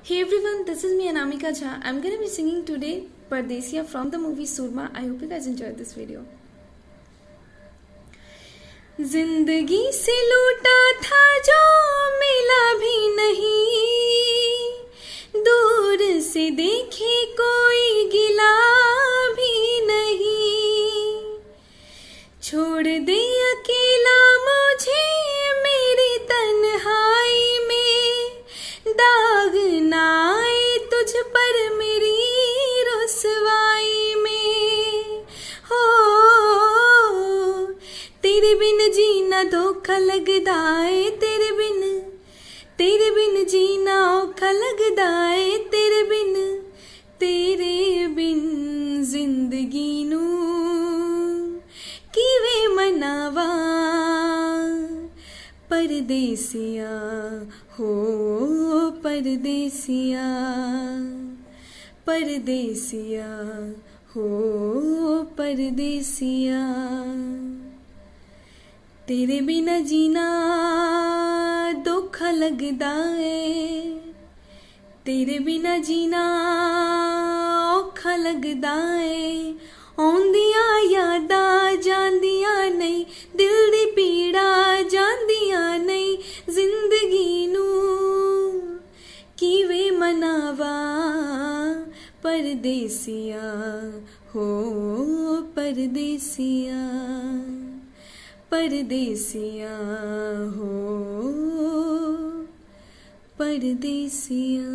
Hey everyone, this is me Anamika Jha. I'm gonna be singing today Pardesiya from the movie Surma. I hope you guys enjoyed this video. जिंदगी से लूटा था जो मिला भी नहीं, दूर से देखे कोई गिला भी नहीं, छोड़ दे अकेला मुझे मेरी तन्हाई में, दाग ना आए तुझ पर मेरी रुसवाई में। हो तेरे बिन जीना धोखा लगदा है, तेरे बिन जीना औखा लगदा है, तेरे बिन जिंदगी नू किवें मनावा। परदेसिया हो परदेसिया, परदेसिया हो परदेसिया, तेरे बिना जीना धोखा लगदा है, तेरे बिना जीना औखा लगदा है। आउंदियां यादां जांदियां नहीं, दिल दी पीड़ा जांदियां नहीं, जिंदगी नू किवें मनावा। परदेसिया हो परदेसिया, परदेसिया हो परदेसिया।